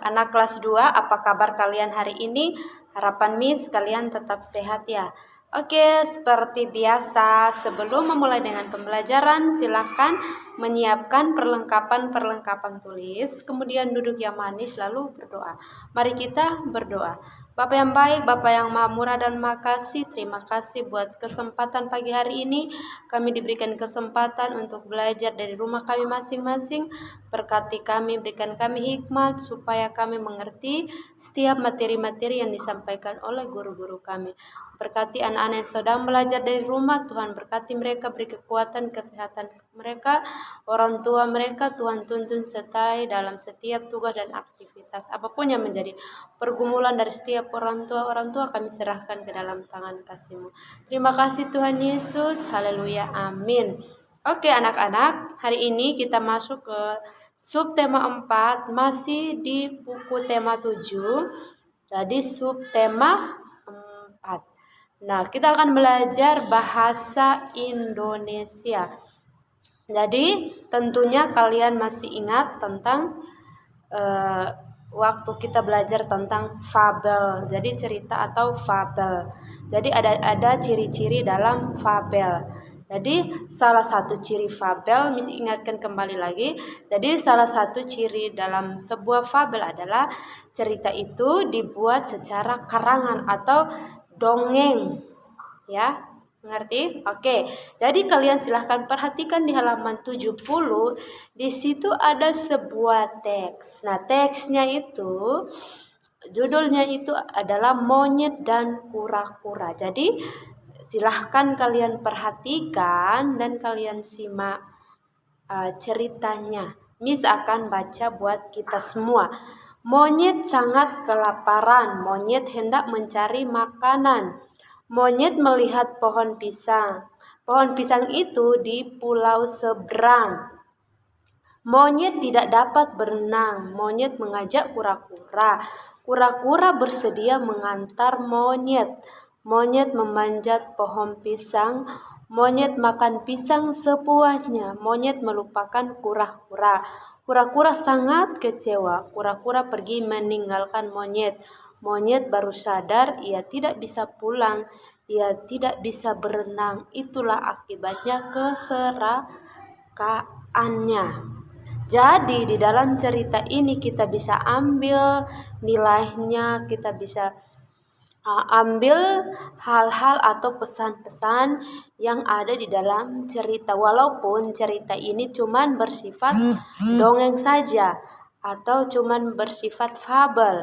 anak kelas 2, apa kabar kalian hari ini? Harapan Miss kalian tetap sehat ya. Oke, seperti biasa sebelum memulai dengan pembelajaran silahkan menyiapkan perlengkapan tulis, kemudian duduk yang manis lalu berdoa. Mari kita berdoa. Bapa yang baik, Bapa yang maha murah dan makasih, terima kasih buat kesempatan pagi hari ini. Kami diberikan kesempatan untuk belajar dari rumah kami masing-masing. Berkati kami, berikan kami hikmat supaya kami mengerti setiap materi-materi yang disampaikan oleh guru-guru kami. Berkati anak-anak yang sedang belajar dari rumah, Tuhan berkati mereka, beri kekuatan, kesehatan mereka, orang tua mereka, Tuhan tuntun sertai dalam setiap tugas dan aktivitas. Apapun yang menjadi pergumulan dari setiap orang tua kami serahkan ke dalam tangan kasih-Mu. Terima kasih Tuhan Yesus, haleluya, amin. Oke anak-anak, hari ini kita masuk ke subtema 4, masih di buku tema 7, jadi subtema 4. Nah, kita akan belajar bahasa Indonesia. Jadi, tentunya kalian masih ingat tentang waktu kita belajar tentang fabel. Jadi, cerita atau fabel. Jadi, ada ciri-ciri dalam fabel. Jadi, salah satu ciri fabel, Miss ingatkan kembali lagi. Jadi, salah satu ciri dalam sebuah fabel adalah cerita itu dibuat secara karangan atau dongeng, ya, mengerti? Oke, jadi kalian silahkan perhatikan di halaman 70, di situ ada sebuah teks. Nah, teksnya itu, judulnya itu adalah Monyet dan Kura-kura. Jadi, silahkan kalian perhatikan dan kalian simak ceritanya. Miss akan baca buat kita semua. Monyet sangat kelaparan. Monyet hendak mencari makanan. Monyet melihat pohon pisang. Pohon pisang itu di pulau seberang. Monyet tidak dapat berenang. Monyet mengajak kura-kura. Kura-kura bersedia mengantar monyet. Monyet memanjat pohon pisang. Monyet makan pisang sepuasnya. Monyet melupakan kura-kura. Kura-kura sangat kecewa. Kura-kura pergi meninggalkan monyet. Monyet baru sadar ia tidak bisa pulang. Ia tidak bisa berenang. Itulah akibatnya keserakaannya. Jadi di dalam cerita ini kita bisa ambil nilainya, kita bisa ambil hal-hal atau pesan-pesan yang ada di dalam cerita. Walaupun cerita ini cuman bersifat dongeng saja atau cuman bersifat fabel.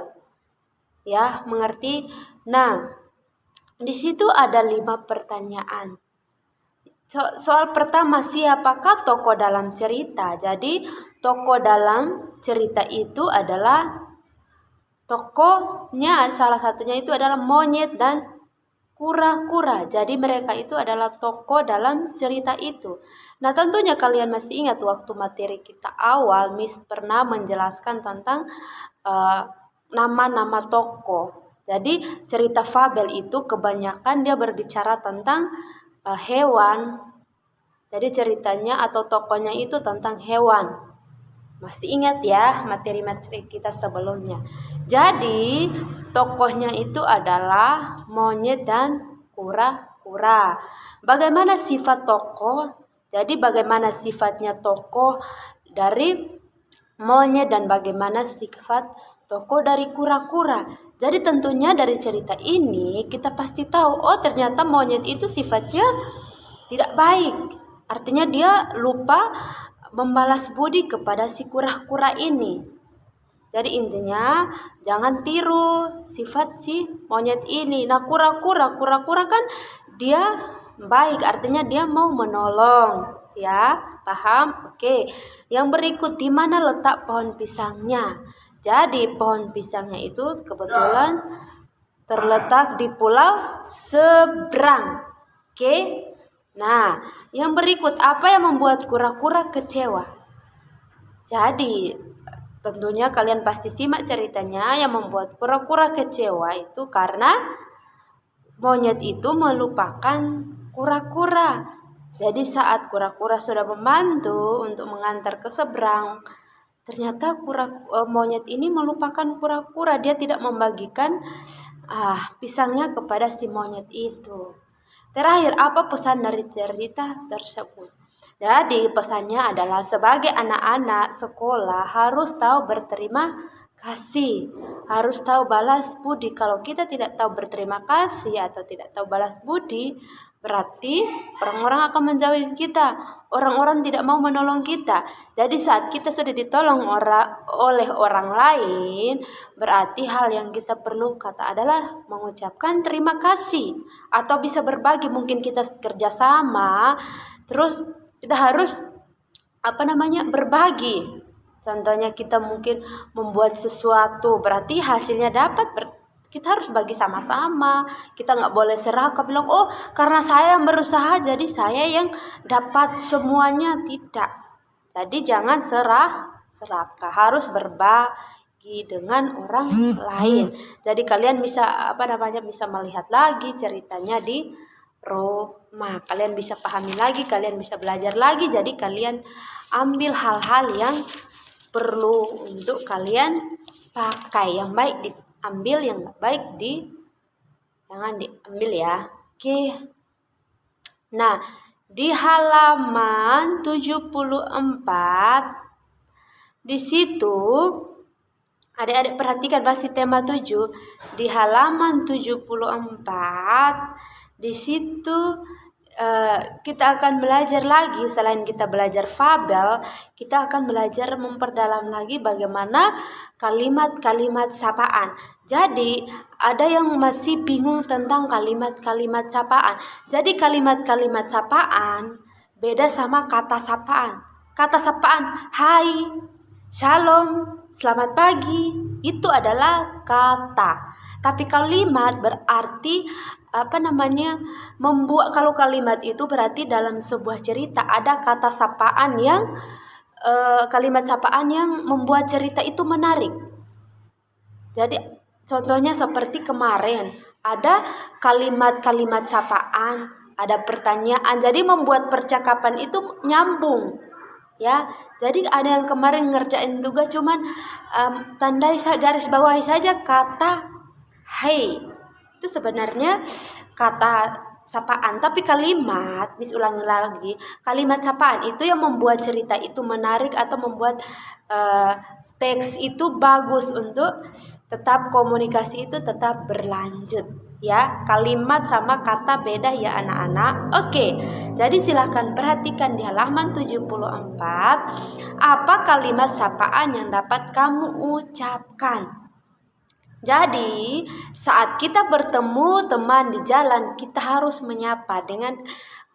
Ya, mengerti? Nah, di situ ada 5 pertanyaan. Soal pertama, siapakah tokoh dalam cerita? Jadi, tokoh dalam cerita itu adalah tokohnya, salah satunya itu adalah monyet dan kura-kura. Jadi mereka itu adalah tokoh dalam cerita itu. Nah, tentunya kalian masih ingat waktu materi kita awal, Miss pernah menjelaskan tentang nama-nama tokoh. Jadi cerita fabel itu kebanyakan dia berbicara tentang hewan. Jadi ceritanya atau tokohnya itu tentang hewan. Masih ingat ya materi-materi kita sebelumnya. Jadi tokohnya itu adalah monyet dan kura-kura. Bagaimana sifat tokoh? Jadi bagaimana sifatnya tokoh dari monyet dan bagaimana sifat tokoh dari kura-kura. Jadi tentunya dari cerita ini kita pasti tahu, oh ternyata monyet itu sifatnya tidak baik. Artinya dia lupa membalas budi kepada si kura-kura ini. Jadi intinya jangan tiru sifat si monyet ini. Nah, kura-kura kan dia baik, artinya dia mau menolong, ya. Paham? Oke. Yang berikut, di mana letak pohon pisangnya? Jadi pohon pisangnya itu kebetulan terletak di pulau seberang. Oke. Nah, yang berikut, apa yang membuat kura-kura kecewa? Jadi, tentunya kalian pasti simak ceritanya. Yang membuat kura-kura kecewa itu karena monyet itu melupakan kura-kura. Jadi saat kura-kura sudah membantu untuk mengantar ke seberang, Ternyata monyet ini melupakan kura-kura. Dia tidak membagikan pisangnya kepada si monyet itu. Terakhir, apa pesan dari cerita tersebut? Jadi pesannya adalah sebagai anak-anak sekolah harus tahu berterima kasih, harus tahu balas budi. Kalau kita tidak tahu berterima kasih atau tidak tahu balas budi, berarti orang-orang akan menjauhi kita, orang-orang tidak mau menolong kita. Jadi saat kita sudah ditolong oleh orang lain, berarti hal yang kita perlu kata adalah mengucapkan terima kasih atau bisa berbagi. Mungkin kita kerjasama, terus kita harus berbagi. Contohnya kita mungkin membuat sesuatu, berarti hasilnya dapat. Kita harus bagi sama-sama. Kita nggak boleh serakah bilang, oh karena saya yang berusaha jadi saya yang dapat semuanya. Tidak. Jadi jangan serakah, harus berbagi dengan orang lain. Jadi kalian bisa bisa melihat lagi ceritanya di rumah. Kalian bisa pahami lagi, kalian bisa belajar lagi. Jadi kalian ambil hal-hal yang perlu untuk kalian pakai. Yang baik diambil, yang nggak baik jangan diambil ya. Oke. Nah, di halaman 74 di situ adik-adik perhatikan masih tema 7. Di halaman 74 di situ kita akan belajar lagi. Selain kita belajar fabel, kita akan belajar memperdalam lagi bagaimana kalimat-kalimat sapaan. Jadi ada yang masih bingung tentang kalimat-kalimat sapaan. Jadi kalimat-kalimat sapaan beda sama kata sapaan. Kata sapaan, hai, shalom, selamat pagi, itu adalah kata. Tapi kalimat berarti membuat. Kalau kalimat itu berarti dalam sebuah cerita ada kata sapaan yang kalimat sapaan yang membuat cerita itu menarik. Jadi contohnya seperti kemarin ada kalimat-kalimat sapaan, ada pertanyaan, jadi membuat percakapan itu nyambung ya. Jadi ada yang kemarin ngerjain juga cuman tandai garis bawahi saja kata hey, itu sebenarnya kata sapaan. Tapi kalimat, ulangi lagi, kalimat sapaan itu yang membuat cerita itu menarik atau membuat teks itu bagus untuk tetap komunikasi itu tetap berlanjut ya. Kalimat sama kata beda ya anak-anak. Oke, jadi silahkan perhatikan di halaman 74 apa kalimat sapaan yang dapat kamu ucapkan. Jadi saat kita bertemu teman di jalan, kita harus menyapa dengan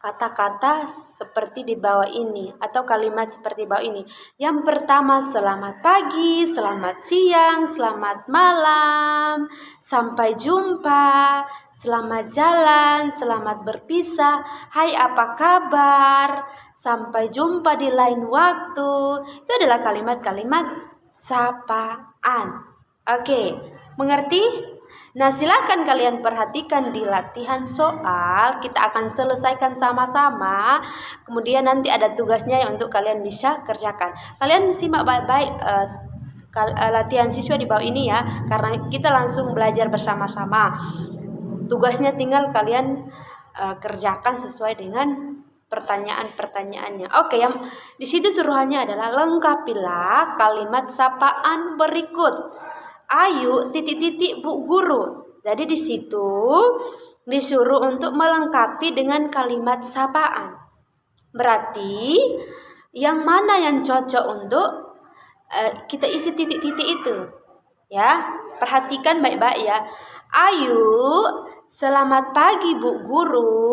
kata-kata seperti di bawah ini atau kalimat seperti bawah ini. Yang pertama, selamat pagi, selamat siang, selamat malam, sampai jumpa, selamat jalan, selamat berpisah, hai apa kabar, sampai jumpa di lain waktu. Itu adalah kalimat-kalimat sapaan. Oke, mengerti? Nah, silakan kalian perhatikan di latihan soal. Kita akan selesaikan sama-sama. Kemudian nanti ada tugasnya yang untuk kalian bisa kerjakan. Kalian simak baik-baik latihan siswa di bawah ini ya, karena kita langsung belajar bersama-sama. Tugasnya tinggal kalian kerjakan sesuai dengan pertanyaan-pertanyaannya. Oke, yang di situ suruhannya adalah lengkapilah kalimat sapaan berikut. Ayu titik-titik Bu Guru. Jadi di situ disuruh untuk melengkapi dengan kalimat sapaan. Berarti yang mana yang cocok untuk kita isi titik-titik itu? Ya, perhatikan baik-baik ya. Ayu, selamat pagi Bu Guru.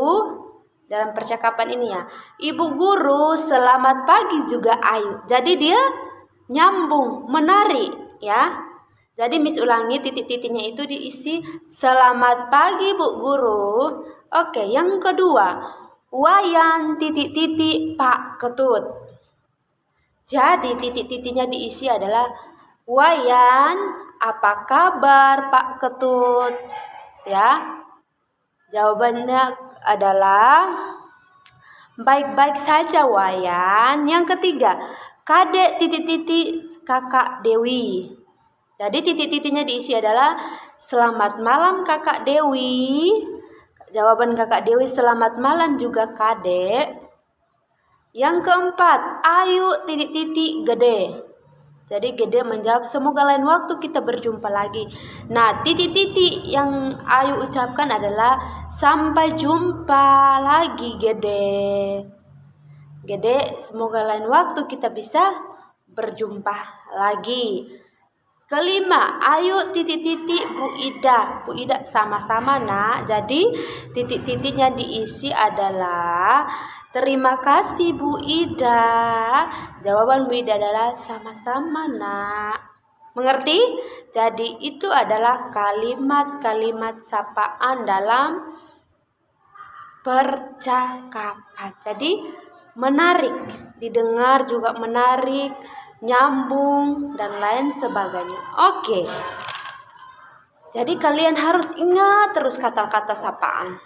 Dalam percakapan ini ya. Ibu Guru, selamat pagi juga Ayu. Jadi dia nyambung, menarik ya. Jadi ulangi titik-titiknya itu diisi selamat pagi Bu Guru. Oke, yang kedua, Wayan titik-titik Pak Ketut. Jadi titik-titiknya diisi adalah Wayan, apa kabar Pak Ketut? Ya. Jawabannya adalah baik-baik saja Wayan. Yang ketiga, Kadek titik-titik kakak Dewi. Jadi titik-titiknya diisi adalah selamat malam kakak Dewi. Jawaban kakak Dewi selamat malam juga kadek. Yang keempat, ayu titik-titik gede. Jadi gede menjawab semoga lain waktu kita berjumpa lagi. Nah, titik-titik yang Ayu ucapkan adalah sampai jumpa lagi gede. Gede, semoga lain waktu kita bisa berjumpa lagi. Kelima, Ayu titik-titik Bu Ida. Bu Ida sama-sama nak. Jadi titik-titiknya diisi adalah terima kasih Bu Ida. Jawaban Bu Ida adalah sama-sama nak. Mengerti? Jadi itu adalah kalimat-kalimat sapaan dalam percakapan. Jadi menarik, didengar juga menarik, nyambung dan lain sebagainya. Oke. Jadi kalian harus ingat terus kata-kata sapaan.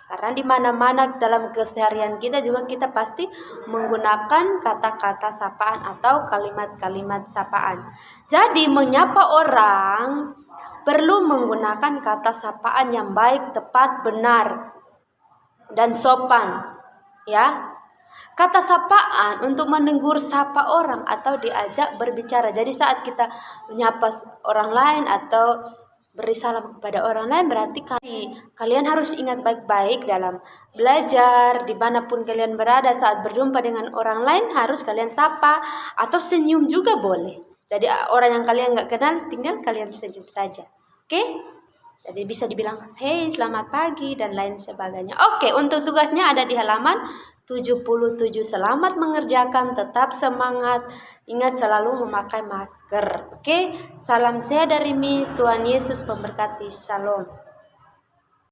Karena di mana-mana dalam keseharian kita juga kita pasti menggunakan kata-kata sapaan atau kalimat-kalimat sapaan. Jadi menyapa orang perlu menggunakan kata sapaan yang baik, tepat, benar dan sopan. Ya. Kata sapaan untuk menegur sapa orang atau diajak berbicara. Jadi saat kita menyapa orang lain atau beri salam kepada orang lain berarti kalian harus ingat baik-baik dalam belajar dimanapun kalian berada saat berjumpa dengan orang lain harus kalian sapa atau senyum juga boleh. Jadi orang yang kalian nggak kenal tinggal kalian senyum saja. Oke? Jadi bisa dibilang hey selamat pagi dan lain sebagainya. Oke, untuk tugasnya ada di halaman 77. Selamat mengerjakan, tetap semangat, ingat selalu memakai masker. Oke, salam sehat dari Miss, Tuhan Yesus memberkati. Shalom.